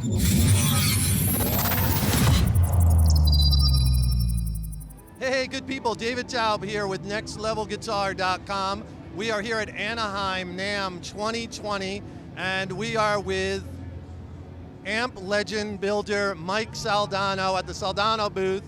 Hey, good people, David Taub here with NextLevelGuitar.com. We are here at Anaheim NAMM 2020, and we are with amp legend builder Mike Soldano at the Soldano booth.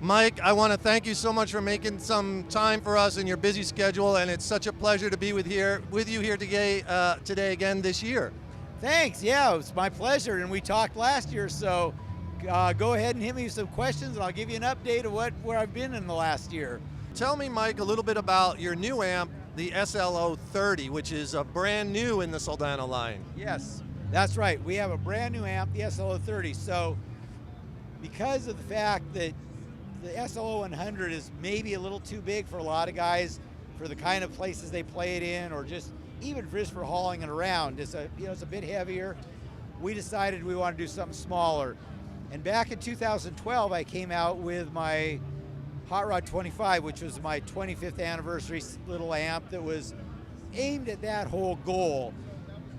Mike, I want to thank you so much for making some time for us in your busy schedule, and it's such a pleasure to be with you here today again this year. Thanks, yeah, it's my pleasure, and we talked last year, so go ahead and hit me with some questions and I'll give you an update of where I've been in the last year. Tell me, Mike, a little bit about your new amp, the SLO30, which is brand new in the Soldano line. Yes, that's right. We have a brand new amp, the SLO30. So because of the fact that the SLO100 is maybe a little too big for a lot of guys for the kind of places they play it in, or just even just for hauling it around, it's a bit heavier. We decided we want to do something smaller. And back in 2012, I came out with my Hot Rod 25, which was my 25th anniversary little amp that was aimed at that whole goal.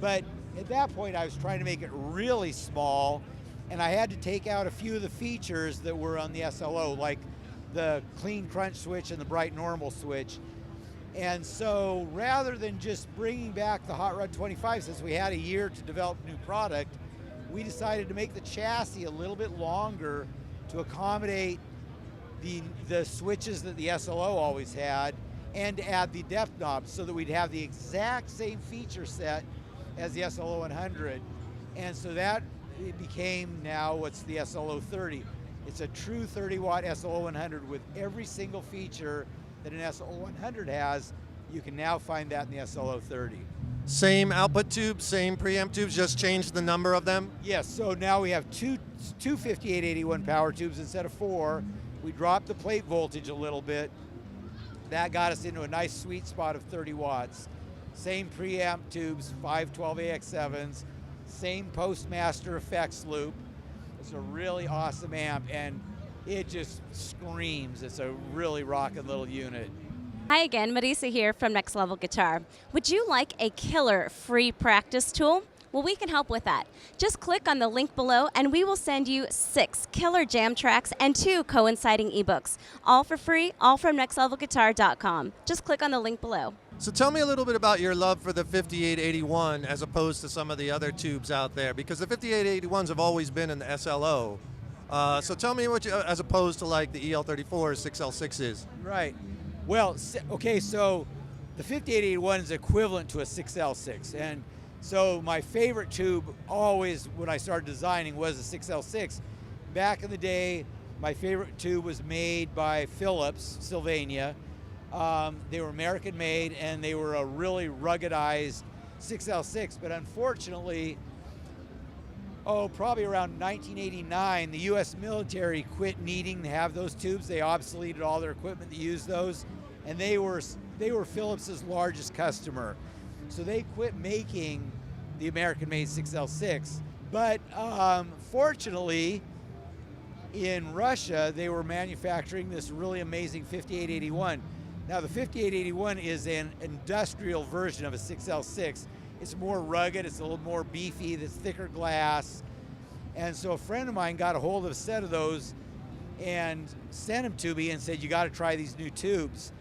But at that point, I was trying to make it really small, and I had to take out a few of the features that were on the SLO, like the clean crunch switch and the bright normal switch. And so rather than just bringing back the Hot Rod 25, since we had a year to develop a new product, we decided to make the chassis a little bit longer to accommodate the switches that the SLO always had, and to add the depth knobs so that we'd have the exact same feature set as the SLO100. And so that it became now what's the SLO30. It's a true 30-watt SLO100 with every single feature that an SLO100 has. You can now find that in the SLO30. Same output tubes, same preamp tubes, just changed the number of them? Yes, so now we have two 5881 power tubes instead of 4. We dropped the plate voltage a little bit. That got us into a nice sweet spot of 30 watts. Same preamp tubes, 512AX7s, same Postmaster effects loop. It's a really awesome amp, and it just screams. It's a really rocking little unit. Hi again, Marisa here from Next Level Guitar. Would you like a killer free practice tool? Well, we can help with that. Just click on the link below and we will send you 6 killer jam tracks and 2 coinciding ebooks. All for free, all from nextlevelguitar.com. Just click on the link below. So tell me a little bit about your love for the 5881 as opposed to some of the other tubes out there, because the 5881s have always been in the SLO. So tell me what as opposed to like the EL34 or 6L6s. Right. Well, okay, so the 5881 is equivalent to a 6L6, and so my favorite tube always when I started designing was a 6L6. Back in the day, my favorite tube was made by Philips, Sylvania. They were American made, and they were a really ruggedized 6L6, but unfortunately, probably around 1989, the US military quit needing to have those tubes. They obsoleted all their equipment that used those, and they were Philips's largest customer. So they quit making the American-made 6L6. But fortunately, in Russia, they were manufacturing this really amazing 5881. Now the 5881 is an industrial version of a 6L6. It's more rugged, it's a little more beefy, it's thicker glass. And so a friend of mine got a hold of a set of those and sent them to me and said, you gotta try these new tubes.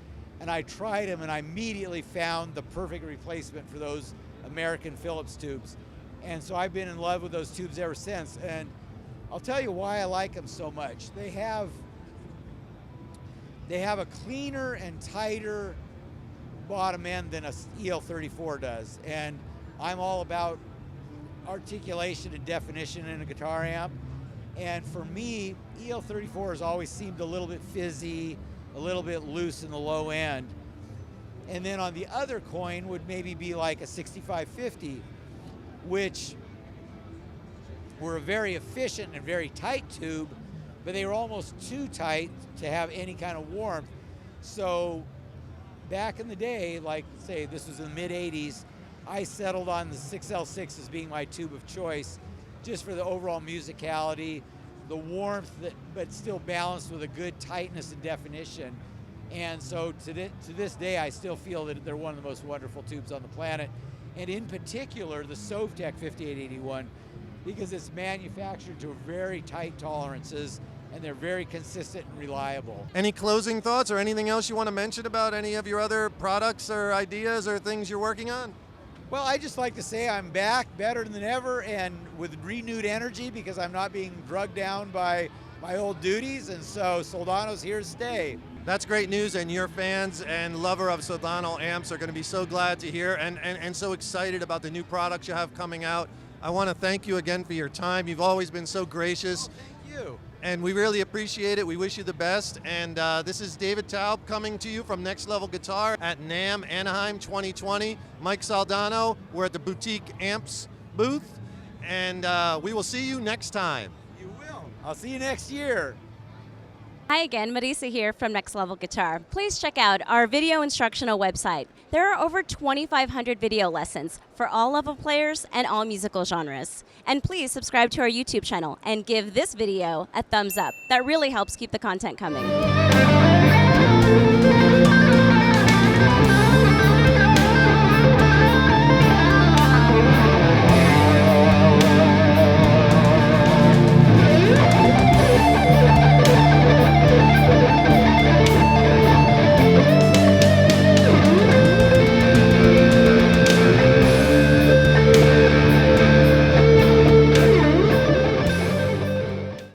And I tried them and I immediately found the perfect replacement for those American Philips tubes. And so I've been in love with those tubes ever since. And I'll tell you why I like them so much. They have a cleaner and tighter bottom end than a EL34 does. And I'm all about articulation and definition in a guitar amp. And for me, EL34 has always seemed a little bit fizzy, a little bit loose in the low end. And then on the other coin would maybe be like a 6550, which were a very efficient and very tight tube, but they were almost too tight to have any kind of warmth. So back in the day, like say this was in the mid 80s, I settled on the 6L6 as being my tube of choice, just for the overall musicality, the warmth, but still balanced with a good tightness and definition. And so to this day, I still feel that they're one of the most wonderful tubes on the planet. And in particular, the Sovtek 5881 because it's manufactured to very tight tolerances and they're very consistent and reliable. Any closing thoughts or anything else you want to mention about any of your other products or ideas or things you're working on? Well, I just like to say I'm back better than ever and with renewed energy because I'm not being drugged down by my old duties, and so Soldano's here to stay. That's great news, and your fans and lover of Soldano amps are going to be so glad to hear and so excited about the new products you have coming out. I want to thank you again for your time. You've always been so gracious. Thank you. And we really appreciate it. We wish you the best. And this is David Taub coming to you from Next Level Guitar at NAMM Anaheim 2020. Mike Soldano, we're at the Boutique Amps booth, and we will see you next time. You will. I'll see you next year. Hi again, Marisa here from Next Level Guitar. Please check out our video instructional website. There are over 2,500 video lessons for all level players and all musical genres. And please subscribe to our YouTube channel and give this video a thumbs up. That really helps keep the content coming.